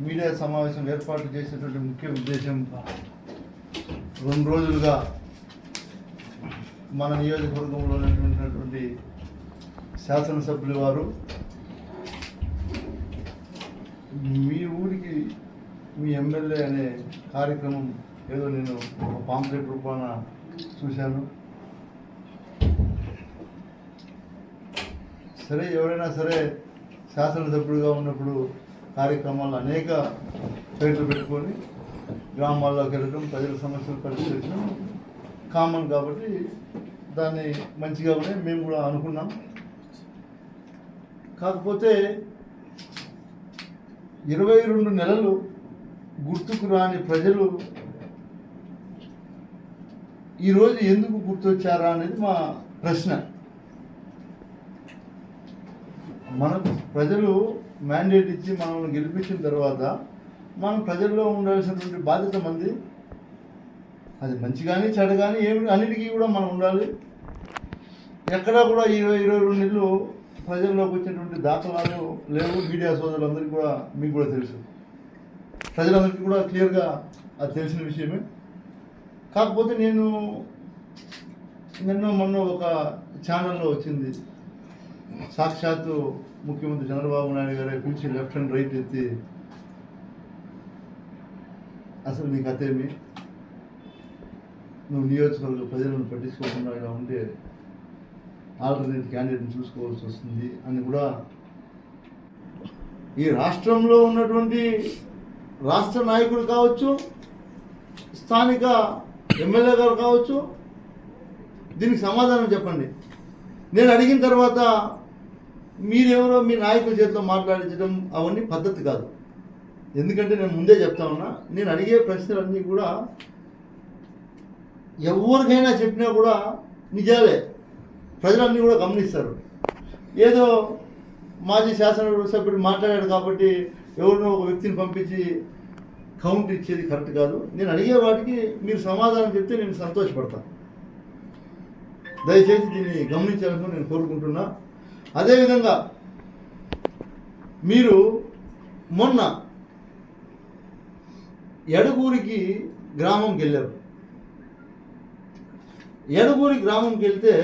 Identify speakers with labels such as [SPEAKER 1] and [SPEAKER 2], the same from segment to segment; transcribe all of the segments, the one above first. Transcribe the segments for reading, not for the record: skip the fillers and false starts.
[SPEAKER 1] Media సమావేశం ఏర్పాటు చేసినటువంటి ముఖ్య ఉద్దేశం 2 రోజులుగా మన నియోజకవర్గంలో ఉన్నటువంటి శాసనసభ్యులు వారు మీ ఊరికి మీ ఎమ్మెల్యే అనే కార్యక్రమం ఏదో నేను ఒక పాంప్లెట్ రూపాన చూశాను. సరే, ఎవరైనా సరే శాసనసభ్యుడిగా ఉన్నప్పుడు కార్యక్రమాలు అనేక పేర్లు పెట్టుకొని గ్రామాల్లోకి వెళ్ళడం, ప్రజల సమస్యలు పరిష్కరించడం కామన్ కాబట్టి దాన్ని మంచిగానే మేము కూడా అనుకున్నాం. కాకపోతే 22 నెలలు గుర్తుకు రాని ప్రజలు ఈరోజు ఎందుకు గుర్తొచ్చారా అనేది మా ప్రశ్న. మనకు ప్రజలు మ్యాండేట్ ఇచ్చి మనల్ని గెలిపించిన తర్వాత మనం ప్రజల్లో ఉండాల్సినటువంటి బాధ్యత మంది. అది మంచి కానీ చెడు కానీ ఏమి అన్నిటికీ కూడా మనం ఉండాలి. ఎక్కడా కూడా 22 నెలలు ప్రజల్లోకి వచ్చినటువంటి దాఖలాలు లేవు. మీడియా సోదరులందరికీ కూడా మీకు కూడా తెలుసు, ప్రజలందరికీ కూడా క్లియర్గా అది తెలిసిన విషయమే. కాకపోతే నిన్న మొన్న ఒక ఛానల్లో వచ్చింది, సాక్షాత్తు ముఖ్యమంత్రి చంద్రబాబు నాయుడు గారే పిలిచి లెఫ్ట్ అండ్ రైట్ ఎత్తి అసలు నీకు అతేమి, నువ్వు నియోజకవర్గ ప్రజలను పట్టించుకోకుండా ఇలా ఉంటే ఆల్టర్నేట్ క్యాండిడేట్ని చూసుకోవాల్సి వస్తుంది అని కూడా ఈ రాష్ట్రంలో ఉన్నటువంటి రాష్ట్ర నాయకులు కావచ్చు, స్థానిక ఎమ్మెల్యే గారు కావచ్చు, దీనికి సమాధానం చెప్పండి. నేను అడిగిన తర్వాత మీరెవరో మీ నాయకుల చేతిలో మాట్లాడించడం అవన్నీ పద్ధతి కాదు. ఎందుకంటే నేను ముందే చెప్తా ఉన్నా, నేను అడిగే ప్రశ్నలన్నీ కూడా ఎవరికైనా చెప్పినా కూడా నిజాలే, ప్రజలన్నీ కూడా గమనిస్తారు. ఏదో మాజీ శాసనసభ్యుడు మాట్లాడాడు కాబట్టి ఎవరినో ఒక వ్యక్తిని పంపించి కౌంట్ ఇచ్చేది కరెక్ట్ కాదు. నేను అడిగే వాటికి మీరు సమాధానం చెప్తే నేను సంతోషపడతాను. దయచేసి దీన్ని గమనించాలని నేను కోరుకుంటున్నా. అదేవిధంగా మీరు మొన్న ఎడగూరికి గ్రామంకి వెళ్ళారు. ఎడగూరి గ్రామంకి వెళ్తే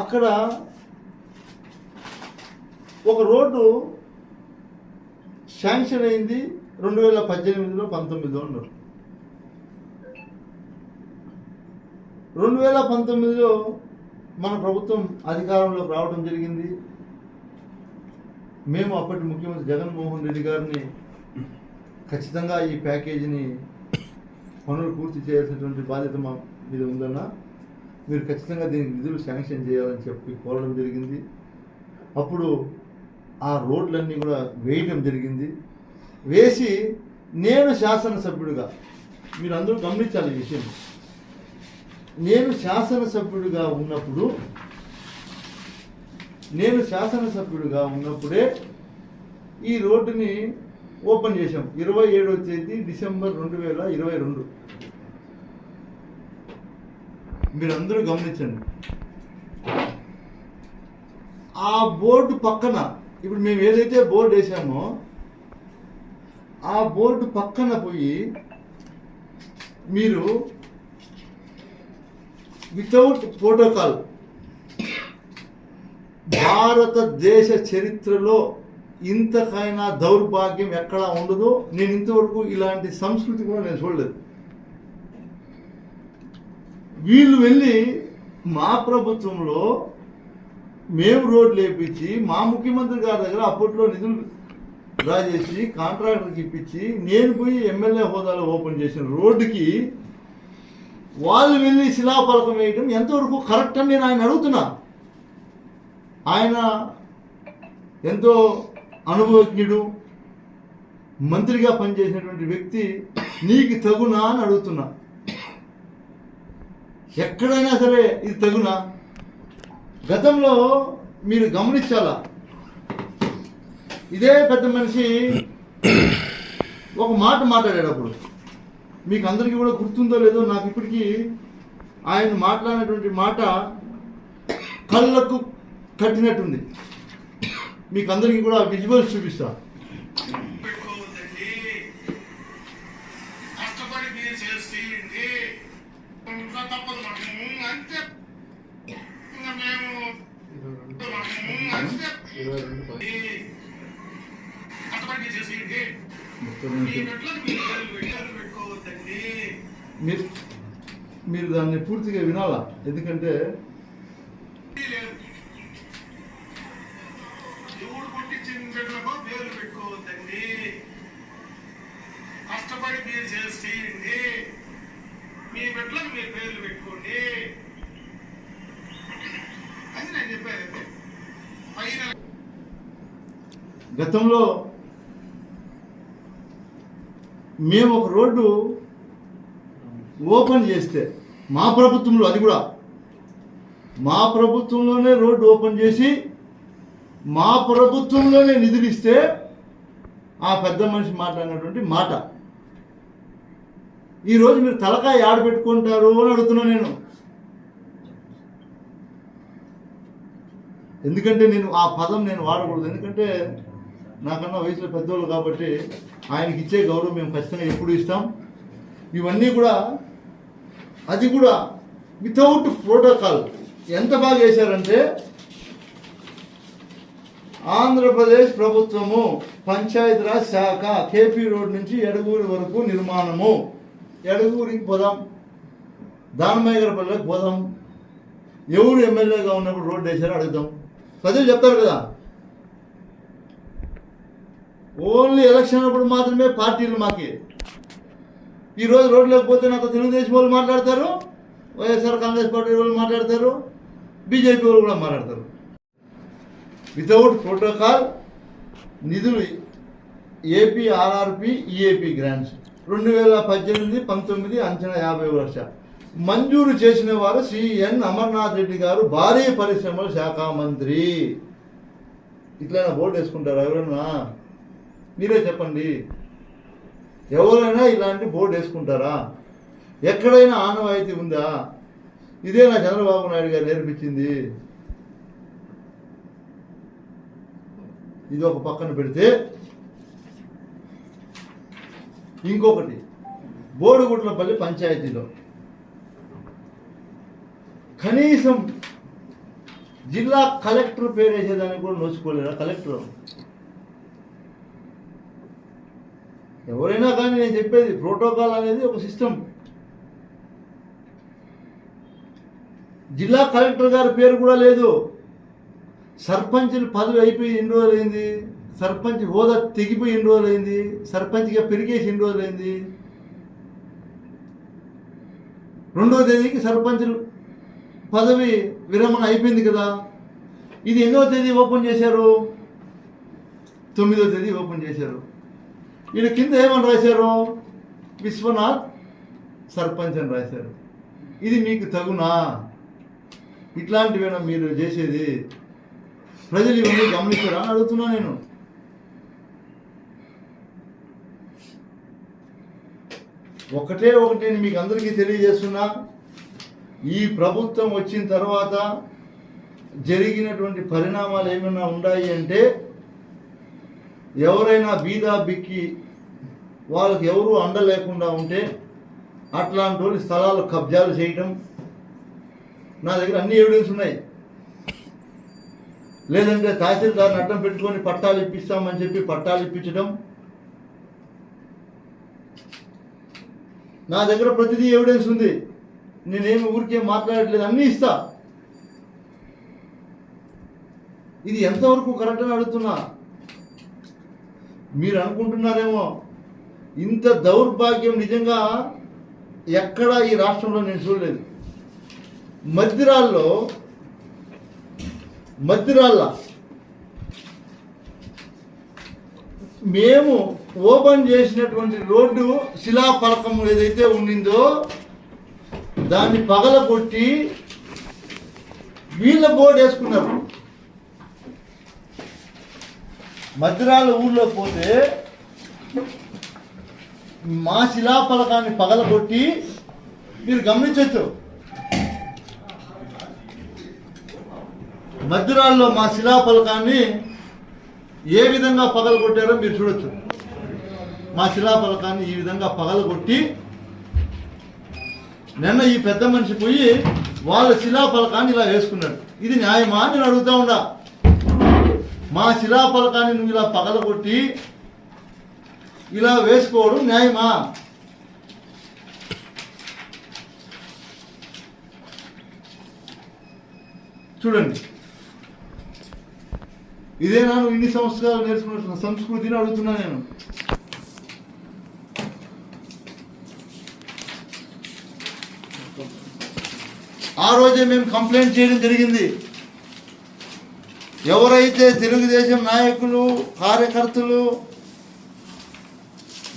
[SPEAKER 1] అక్కడ ఒక రోడ్డు శాంక్షన్ అయింది 2018లో 19లో ఉన్నారు. 2019లో మన ప్రభుత్వం అధికారంలోకి రావడం జరిగింది. మేము అప్పటి ముఖ్యమంత్రి జగన్మోహన్ రెడ్డి గారిని ఖచ్చితంగా ఈ ప్యాకేజీని పనులు పూర్తి చేయాల్సినటువంటి బాధ్యత మా మీద ఉందన్న, మీరు ఖచ్చితంగా దీనికి నిధులు శాంక్షన్ చేయాలని చెప్పి కోరడం జరిగింది. అప్పుడు ఆ రోడ్లన్నీ కూడా వేయడం జరిగింది. వేసి నేను శాసనసభ్యుడిగా, మీరు అందరూ గమనించాలి ఈ విషయం, నేను శాసనసభ్యుడిగా ఉన్నప్పుడే ఈ రోడ్డుని ఓపెన్ చేశాం. 27వ తేదీ డిసెంబర్ 2022. మీరందరూ గమనించండి. ఆ బోర్డు పక్కన, ఇప్పుడు మేము ఏదైతే బోర్డు వేసామో ఆ బోర్డు పక్కన పోయి మీరు వితౌట్ ప్రోటోకాల్, భారతదేశ చరిత్రలో ఇంతకైనా దౌర్భాగ్యం ఎక్కడా ఉండదు. నేను ఇంతవరకు ఇలాంటి సంస్కృతి కూడా నేను చూడలేదు. వీళ్ళు వెళ్ళి మా ప్రభుత్వంలో మేము రోడ్లు వేయించి మా ముఖ్యమంత్రి గారి దగ్గర అప్పట్లో నిధులు డ్రా చేసి కాంట్రాక్టర్కి ఇప్పించి నేను పోయి ఎమ్మెల్యే హోదాలో ఓపెన్ చేసిన రోడ్డుకి వాళ్ళు వెళ్ళి శిలాఫలకం వేయడం ఎంతవరకు కరెక్ట్ అని నేను ఆయన అడుగుతున్నా. ఆయన ఎంతో అనుభవజ్ఞుడు, మంత్రిగా పనిచేసినటువంటి వ్యక్తి, నీకు తగునా అని అడుగుతున్నా. ఎక్కడైనా సరే ఇది తగునా? గతంలో మీరు గమనించాలా, ఇదే పెద్ద మనిషి ఒక మాట మాట్లాడేటప్పుడు, మీకు అందరికీ కూడా గుర్తుందో లేదో నాకు ఇప్పటికీ ఆయన మాట్లాడినటువంటి మాట కళ్ళకు కట్టినట్టుంది. మీకు అందరికీ కూడా విజువల్స్ చూపిస్తా.
[SPEAKER 2] పెట్టుకోవద్దండి, కష్టపడి మీరు చేయండి, ఇంకా తప్పదు మాకు అంతే. ఇంకా మేము అంతే కష్టపడి మీరు చేయండి, మీ మెట్లకు మీరు పెట్టుకోవద్దండి.
[SPEAKER 1] మీరు దాన్ని పూర్తిగా వినాలా, ఎందుకంటే
[SPEAKER 2] దేవుడు పుట్టించిన బిడ్డలకు పేర్లు పెట్టుకోవద్దండి, కష్టపడి మీరు చేయండి, మీ బిడ్డలకు మీరు పేర్లు పెట్టుకోండి అని నేను చెప్పాను. పైన
[SPEAKER 1] గతంలో మేము ఒక రోడ్డు ఓపెన్ చేస్తే మా ప్రభుత్వంలో, అది కూడా మా ప్రభుత్వంలోనే రోడ్డు ఓపెన్ చేసి మా ప్రభుత్వంలోనే నిధులు ఇస్తే ఆ పెద్ద మనిషి మాట్లాడినటువంటి మాట ఈరోజు మీరు తలకాయ ఆడ పెట్టుకుంటారు అని అడుగుతున్నా నేను. ఎందుకంటే నేను ఆ పదం నేను వాడకూడదు, ఎందుకంటే నాకన్నా వయసులో పెద్దోళ్ళు కాబట్టి ఆయనకి ఇచ్చే గౌరవం మేము ఖచ్చితంగా ఎప్పుడు ఇస్తాం. ఇవన్నీ కూడా, అది కూడా వితౌట్ ప్రోటోకాల్ ఎంత బాగా చేశారంటే, ఆంధ్రప్రదేశ్ ప్రభుత్వము పంచాయతీరాజ్ శాఖ కేపీ రోడ్ నుంచి ఎడగూరి వరకు నిర్మాణము, ఎడగూరికి పోదాం, దానమయ్యగరపల్లికి పోదాం, ఎవరు ఎమ్మెల్యేగా ఉన్నప్పుడు రోడ్డు వేసారో అడుగుదాం, ప్రజలు చెప్తారు కదా. ఓన్లీ ఎలక్షన్ అప్పుడు మాత్రమే పార్టీలు మాకి. ఈరోజు రోడ్డు లేకపోతే నాకు తెలుగుదేశం వాళ్ళు మాట్లాడతారు, వైఎస్ఆర్ కాంగ్రెస్ పార్టీ వాళ్ళు మాట్లాడతారు, బీజేపీ వాళ్ళు కూడా మాట్లాడతారు. వితౌట్ ప్రోటోకాల్ నిధులు ఏపీ ఆర్ఆర్పి ఈఏపీ గ్రాంట్స్ 2018-19 అంచనా 50 లక్షలు మంజూరు చేసిన వారు సిఎన్ అమర్నాథ్ రెడ్డి గారు, భారీ పరిశ్రమల శాఖ మంత్రి. ఇట్లైనా బోర్డు వేసుకుంటారా ఎవరైనా? మీరే చెప్పండి, ఎవరైనా ఇలాంటి బోర్డు వేసుకుంటారా? ఎక్కడైనా ఆనవాయితీ ఉందా? ఇదే నా చంద్రబాబు నాయుడు గారు నేర్పించింది. ఇది ఒక పక్కన పెడితే, ఇంకొకటి బోడుగుట్లపల్లి పంచాయతీలో కనీసం జిల్లా కలెక్టర్ పేరు వేసేదానికి కూడా నోచుకోలేరా కలెక్టర్? ఎవరైనా కానీ నేను చెప్పేది, ప్రోటోకాల్ అనేది ఒక సిస్టమ్. జిల్లా కలెక్టర్ గారి పేరు కూడా లేదు. సర్పంచులు పదవి అయిపోయి ఎన్ని రోజులైంది? సర్పంచ్ హోదా తెగిపోయి ఎన్ని రోజులైంది? సర్పంచ్గా పెరిగేసి ఎన్ని రోజులైంది? 2వ తేదీకి సర్పంచులు పదవి విరమణ అయిపోయింది కదా. ఇది ఎన్నో తేదీ ఓపెన్ చేశారు? 9వ తేదీ ఓపెన్ చేశారు. ఈయన కింద ఏమని రాశారు? విశ్వనాథ్ సర్పంచ్ అని రాశారు. ఇది మీకు తగునా? ఇట్లాంటివేనా మీరు చేసేది? ప్రజలు ఇవన్నీ గమనిస్తారా అని అడుగుతున్నా నేను. ఒకటే మీకు అందరికీ తెలియజేస్తున్నా, ఈ ప్రభుత్వం వచ్చిన తర్వాత జరిగినటువంటి పరిణామాలు ఏమైనా ఉన్నాయి అంటే, ఎవరైనా బీదా బిక్కి వాళ్ళకి ఎవరు అండ లేకుండా ఉంటే అట్లాంటి వాళ్ళు స్థలాలు కబ్జాలు చేయటం, నా దగ్గర అన్ని ఎవిడెన్స్ ఉన్నాయి. లేదంటే తహసీల్దార్ని అడ్డం పెట్టుకొని పట్టాలు ఇప్పిస్తామని చెప్పి పట్టాలు ఇప్పించడం, నా దగ్గర ప్రతిదీ ఎవిడెన్స్ ఉంది. నేనేమి ఊరికే మాట్లాడట్లేదు, అన్నీ ఇస్తా. ఇది ఎంతవరకు కరెక్ట్ అని అడుగుతున్నా. మీరు అనుకుంటున్నారేమో ఇంత దౌర్భాగ్యం నిజంగా ఎక్కడా ఈ రాష్ట్రంలో నేను చూడలేదు. మద్దిరాళ్ళ మేము ఓపెన్ చేసినటువంటి రోడ్డు శిలాఫలకం ఏదైతే ఉండిందో దాన్ని పగలగొట్టి వీళ్ళ బోర్డు వేసుకున్నారు. మద్దిరాళ్ళ ఊళ్ళో పోతే మా శిలాఫలకాన్ని పగలగొట్టి, మీరు గమనించవచ్చు, మద్దిరాల్లో మా శిలాఫలకాన్ని ఏ విధంగా పగలగొట్టారో మీరు చూడొచ్చు. మా శిలాఫలకాన్ని ఈ విధంగా పగలగొట్టి నిన్న ఈ పెద్ద మనిషి పోయి వాళ్ళ శిలాఫలకాన్ని ఇలా వేసుకున్నాడు. ఇది న్యాయమా అని నేను అడుగుతా ఉండా. మా శిలాఫలకాన్ని నువ్వు ఇలా పగలగొట్టి ఇలా వేసుకోవడం న్యాయమా? చూడండి, ఇదేనా నువ్వు ఇన్ని సంవత్సరాలు నేర్చుకున్న సంస్కృతిని అడుగుతున్నా నేను. ఆ రోజే మేము కంప్లైంట్ చేయడం జరిగింది. ఎవరైతే తెలుగుదేశం నాయకులు కార్యకర్తలు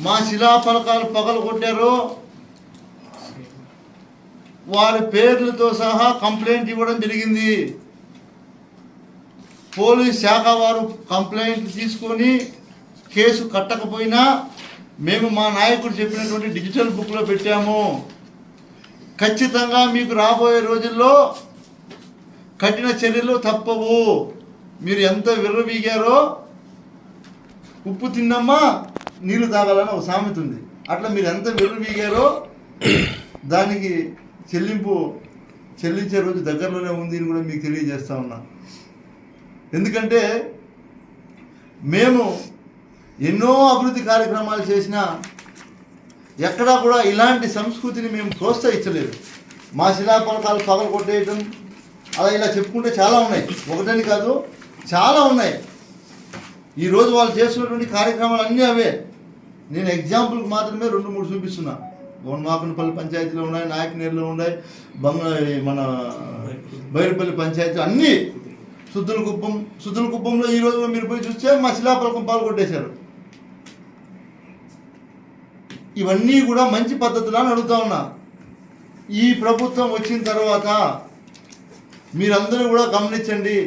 [SPEAKER 1] మా శిలాఫలకాలు పగలు కొట్టారో వారి పేర్లతో సహా కంప్లైంట్ ఇవ్వడం జరిగింది. పోలీస్ శాఖ వారు కంప్లైంట్ తీసుకొని కేసు కట్టకపోయినా మేము మా నాయకుడు చెప్పినటువంటి డిజిటల్ బుక్లో పెట్టాము. ఖచ్చితంగా మీకు రాబోయే రోజుల్లో కఠిన చర్యలు తప్పవు. మీరు ఎంత విర్రవీగారో ఉప్పు తిన్నమ్మా నీళ్లు తాగాలని ఒక సామెత ఉంది. అట్లా మీరు ఎంత విర్రవీగారో దానికి చెల్లించే రోజు దగ్గరలోనే ఉంది అని కూడా మీకు తెలియజేస్తా ఉన్నా. ఎందుకంటే మేము ఎన్నో అభివృద్ధి కార్యక్రమాలు చేసినా ఎక్కడా కూడా ఇలాంటి సంస్కృతిని మేము ప్రోత్సహించలేదు. మా శిలాఫలకాలు పగలు కొట్టేయటం అలా ఇలా చెప్పుకుంటే చాలా ఉన్నాయి, ఒకటని కాదు చాలా ఉన్నాయి. ఈరోజు వాళ్ళు చేస్తున్నటువంటి కార్యక్రమాలు అన్నీ అవే. నేను ఎగ్జాంపుల్కి మాత్రమే 2-3 చూపిస్తున్నా. మాకునపల్లి పంచాయతీలో ఉన్నాయి, నాయకనేరులో ఉన్నాయి, మన బైరుపల్లి పంచాయతీ అన్నీ, సుద్దులకుప్పంలో ఈ రోజు మీరు పోయి చూస్తే మా శిలాఫలకం పాల్గొట్టేశారు. ఇవన్నీ కూడా మంచి పద్ధతులు అని అడుగుతా ఉన్నా. ఈ ప్రభుత్వం వచ్చిన తర్వాత మీరందరూ కూడా గమనించండి.